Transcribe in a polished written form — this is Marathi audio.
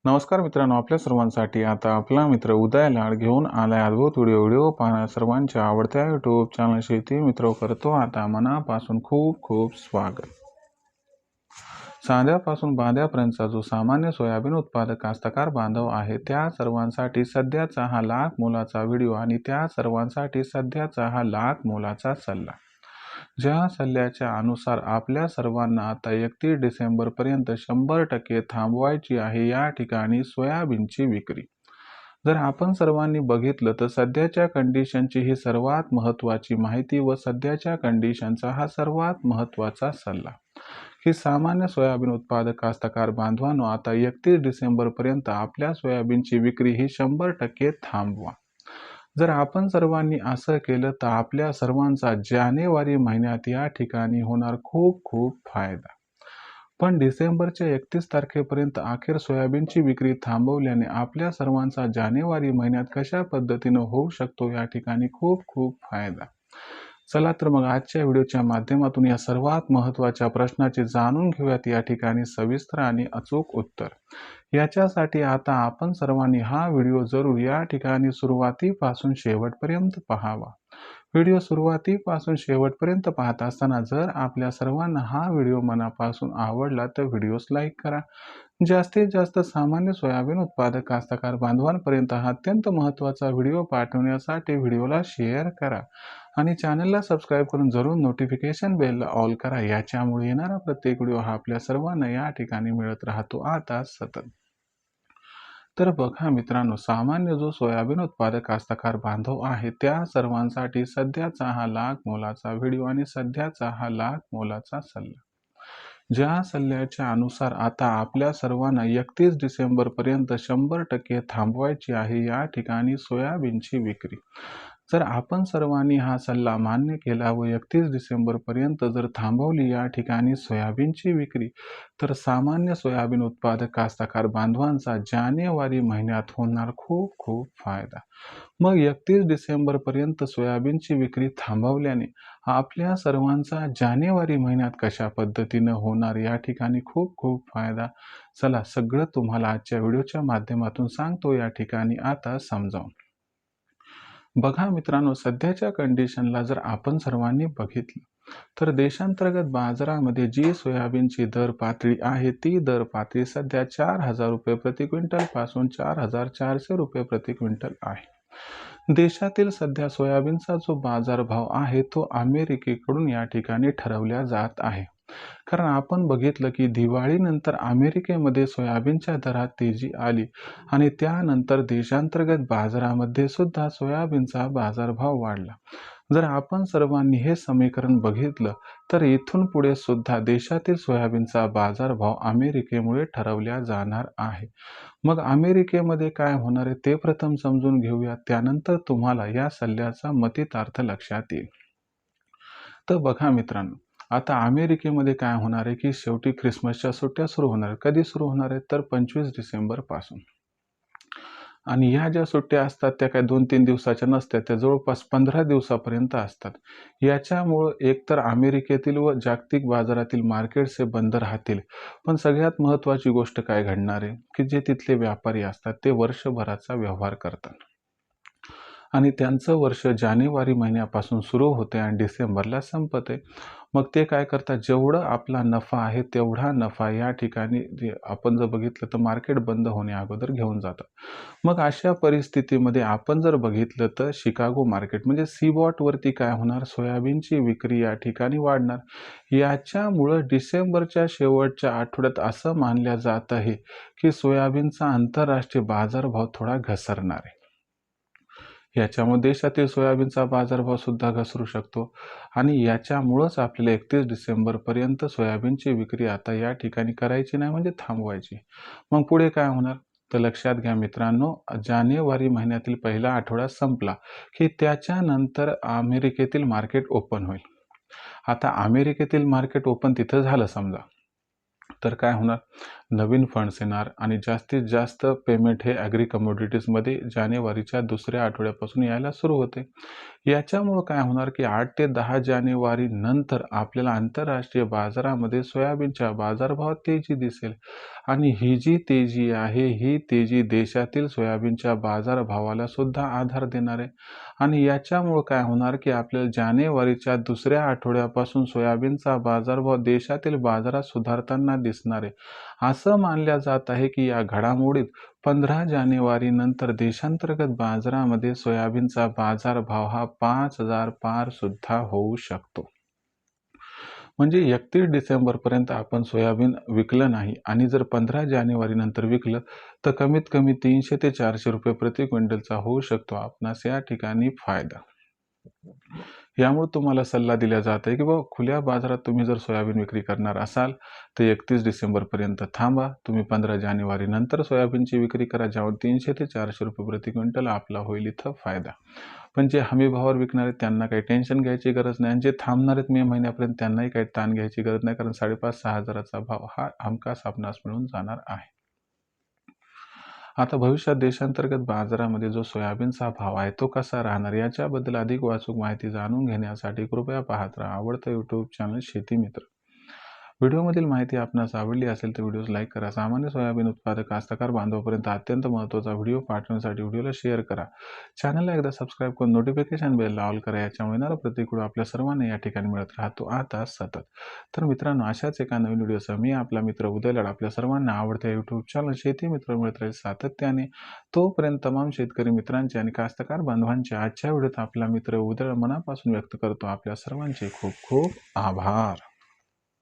नमस्कार मित्रांनो, आपल्या सर्वांसाठी आता आपला मित्र उदय लाड घेऊन आलाय अद्भुत व्हिडिओ पाहणं सर्वांच्या आवडत्या यूट्यूब चॅनल शेती मित्र करतो आता मनापासून खूप खूप स्वागत. साध्यापासून बांध्यापर्यंतचा जो सामान्य सोयाबीन उत्पादक कास्तकार बांधव आहे त्या सर्वांसाठी सध्याचा हा लाख मोलाचा व्हिडिओ आणि त्या सर्वांसाठी सध्याचा हा लाख मोलाचा सल्ला. ज्या सल्ल्याच्या अनुसार आपल्या सर्वांना आता 31 डिसेंबर पर्यंत 100% थांबवायची आहे या ठिकाणी सोयाबीनची विक्री. जर आपण सर्वांनी बघितलं तर सध्याच्या कंडिशनची ही सर्वात महत्त्वाची माहिती व सध्याच्या कंडिशनचा हा सर्वात महत्त्वाचा सल्ला की सामान्य सोयाबीन उत्पादक कास्तकार बांधवांनो, आता 31 डिसेंबर पर्यंत आपल्या सोयाबीनची विक्री ही 100% थांबवा. जर आपण सर्वांनी असं केलं तर आपल्या सर्वांचा जानेवारी महिन्यात या ठिकाणी होणार खूप खूप फायदा. पण डिसेंबरच्या 31 तारखेपर्यंत अखेर सोयाबीनची विक्री थांबवल्याने आपल्या सर्वांचा जानेवारी महिन्यात कशा पद्धतीनं होऊ शकतो या ठिकाणी खूप खूप फायदा. चला तर मग आजच्या व्हिडिओच्या माध्यमातून या सर्वात महत्त्वाच्या प्रश्नाचे जाणून घेऊयात या ठिकाणी सविस्तर आणि अचूक उत्तर. याच्यासाठी आता आपण सर्वांनी हा व्हिडिओ जरूर या ठिकाणी सुरुवातीपासून शेवटपर्यंत पाहावा. व्हिडिओ सुरुवातीपासून शेवटपर्यंत पाहत असताना जर आपल्या सर्वांना हा व्हिडिओ मनापासून आवडला तर व्हिडिओस लाईक करा. जास्तीत जास्त सामान्य सोयाबीन उत्पादक कास्तकार बांधवांपर्यंत हा अत्यंत महत्त्वाचा व्हिडिओ पाठवण्यासाठी व्हिडिओला शेअर करा आणि चॅनलला सबस्क्राईब करून जरूर नोटिफिकेशन बेलला ऑल करा. याच्यामुळे येणारा प्रत्येक व्हिडिओ हा आपल्या सर्वांना या ठिकाणी मिळत राहतो आता सतत. तर बघा मित्रांनो, सामान्य जो सोयाबीन उत्पादक कास्तकार बांधव आहे त्या सर्वांसाठी सध्याचा हा लाख मोलाचा व्हिडिओ आणि सध्याचा हा लाख मोलाचा सल्ला. ज्या सल्ल्याच्या अनुसार आता आपल्या सर्वांना 31 डिसेंबर पर्यंत 100% थांबवायची आहे या ठिकाणी सोयाबीनची विक्री. जर आपण सर्वांनी हा सल्ला मान्य केला व 31 डिसेंबर पर्यंत जर थांबवली या ठिकाणी सोयाबीनची विक्री तर सामान्य सोयाबीन उत्पादक कास्तकार बांधवांचा जानेवारी महिन्यात होणार खूप खूप फायदा. मग 31 डिसेंबर पर्यंत सोयाबीनची विक्री थांबवल्याने आपल्या सर्वांचा जानेवारी महिन्यात कशा पद्धतीनं होणार या ठिकाणी खूप खूप फायदा. चला सगळं तुम्हाला आजच्या व्हिडिओच्या माध्यमातून सांगतो या ठिकाणी आता समजावून. बघा मित्रांनो, सध्याच्या कंडिशनला जर आपण सर्वांनी बघितलं तर देशांतर्गत बाजारामध्ये जी सोयाबीनची दर पातळी आहे ती दर पातळी सध्या 4,000 रुपये प्रति क्विंटल पासून 4,400 रुपये प्रति क्विंटल आहे. देशातील सध्या सोयाबीनचा जो बाजारभाव आहे तो अमेरिकेकडून या ठिकाणी ठरवला जात आहे. कारण आपण बघितलं की दिवाळीनंतर अमेरिकेमध्ये सोयाबीनच्या दरात तेजी आली आणि त्यानंतर देशांतर्गत बाजारामध्ये सुद्धा सोयाबीनचा बाजारभाव वाढला. जर आपण सर्वांनी हे समीकरण बघितलं तर इथून पुढे सुद्धा देशातील सोयाबीनचा बाजारभाव अमेरिकेमुळे ठरवला जाणार आहे. मग अमेरिकेमध्ये काय होणार आहे ते प्रथम समजून घेऊया, त्यानंतर तुम्हाला या सल्ल्याचा मतितार्थ लक्षात येईल. तर बघा मित्रांनो, आता अमेरिकेमध्ये काय होणार आहे की शेवटी ख्रिसमसच्या सुट्ट्या सुरू होणार आहेत. कधी सुरू होणार आहेत तर 25 डिसेंबर पासून. आणि ह्या ज्या सुट्ट्या असतात त्या काय 2-3 दिवसाच्या नसतात, त्या जवळपास 15 दिवसापर्यंत असतात. याच्यामुळं एकतर अमेरिकेतील व जागतिक बाजारातील मार्केट्स हे बंद राहतील. पण सगळ्यात महत्त्वाची गोष्ट काय घडणार आहे की जे तिथले व्यापारी असतात ते वर्षभराचा व्यवहार करतात आणि त्यांचं वर्ष जानेवारी महिन्यापासून सुरू होते आणि डिसेंबरला संपते. मग ते काय करतात, जेवढं आपला नफा आहे तेवढा नफा या ठिकाणी जे आपण जर बघितलं तर मार्केट बंद होण्या अगोदर घेऊन जातात. मग अशा परिस्थितीमध्ये आपण जर बघितलं तर शिकागो मार्केट म्हणजे सीबॉटवरती काय होणार, सोयाबीनची विक्री या ठिकाणी वाढणार. याच्यामुळं डिसेंबरच्या शेवटच्या आठवड्यात असं मानलं जात आहे की सोयाबीनचा आंतरराष्ट्रीय बाजारभाव थोडा घसरणार आहे. याच्यामुळे देशातील सोयाबीनचा बाजारभाव सुद्धा घसरू शकतो आणि याच्यामुळंच आपल्याला 31 डिसेंबरपर्यंत सोयाबीनची विक्री आता या ठिकाणी करायची नाही, म्हणजे थांबवायची. मग पुढे काय होणार तर लक्षात घ्या मित्रांनो, जानेवारी महिन्यातील पहिला आठवडा संपला की त्याच्यानंतर अमेरिकेतील मार्केट ओपन होईल. आता अमेरिकेतील मार्केट ओपन तिथं झालं समजा तर काय होणार, नवीन फंड्स येणार आणि जास्तीत जास्त पेमेंट हे ॲग्री कमोडिटीजमध्ये जानेवारीच्या दुसऱ्या आठवड्यापासून यायला सुरू होते. याच्यामुळं काय होणार की 8 ते 10 जानेवारी नंतर आपल्याला आंतरराष्ट्रीय बाजारामध्ये सोयाबीनच्या बाजारभावात तेजी दिसेल आणि ही जी तेजी आहे ही तेजी देशातील सोयाबीनच्या बाजारभावाला सुद्धा आधार देणार आहे आणि याच्यामुळं काय होणार की आपल्याला जानेवारीच्या दुसऱ्या आठवड्यापासून सोयाबीनचा बाजारभाव देशातील बाजारात सुधारताना दिसणार आहे. असं मानलं जात आहे की या घडामोडीत 15 जानेवारी नंतर देशांतर्गत बाजारामध्ये सोयाबीनचा बाजारभाव हा 5,000 पार सुद्धा होऊ शकतो. म्हणजे 31 डिसेंबरपर्यंत आपण सोयाबीन विकलं नाही आणि जर 15 जानेवारी नंतर विकलं तर कमीत कमी 300 ते 400 रुपये प्रति क्विंटलचा होऊ शकतो आपणास या ठिकाणी फायदा. यामुळे तुम्हाला सल्ला दिला जात आहे की बाबा खुल्या बाजारात तुम्ही जर सोयाबीन विक्री करणार असाल तर 31 डिसेंबरपर्यंत थांबा. तुम्ही 15 जानेवारी नंतर सोयाबीनची विक्री करा, ज्यावर 300 ते 400 रुपये प्रति क्विंटल आपला होईल इथं फायदा. पण जे हमी भावावर विकणार आहेत त्यांना काही टेन्शन घ्यायची गरज नाही आणि जे थांबणार आहेत मे महिन्यापर्यंत त्यांनाही काही ताण घ्यायची गरज नाही, कारण 5,500-6 हजाराचा भाव हा हमखास आपणास मिळून जाणार आहे. आता भविष्यात देशांतर्गत बाजारामध्ये जो सोयाबीनचा भाव आहे तो कसा राहणार याच्याबद्दल अधिक वाचूक माहिती जाणून घेण्यासाठी कृपया पाहत राहा आवडतं यूट्यूब चॅनल शेती मित्र. व्हिडिओमधील माहिती आपणास आवडली असेल तर व्हिडिओस लाईक करा. सामान्य सोयाबीन उत्पादक कास्तकार बांधवापर्यंत अत्यंत महत्त्वाचा व्हिडिओ पाठवण्यासाठी व्हिडिओला शेअर करा. चॅनलला एकदा सबस्क्राईब करून नोटिफिकेशन बेलला ऑल करा. याच्यामुळे येणारा प्रत्येक व्हिडिओ आपल्या सर्वांना या ठिकाणी मिळत राहतो आता सतत. तर मित्रांनो, अशाच एका नवीन व्हिडिओसह मी आपला मित्र उदय लड आपल्या सर्वांना आवडत्या यूट्यूब चॅनल शेती मित्र मिळत राहील सातत्याने. तोपर्यंत तमाम शेतकरी मित्रांचे आणि कास्तकार बांधवांचे आजच्या व्हिडिओत आपला मित्र उदय मनापासून व्यक्त करतो आपल्या सर्वांचे खूप खूप आभार.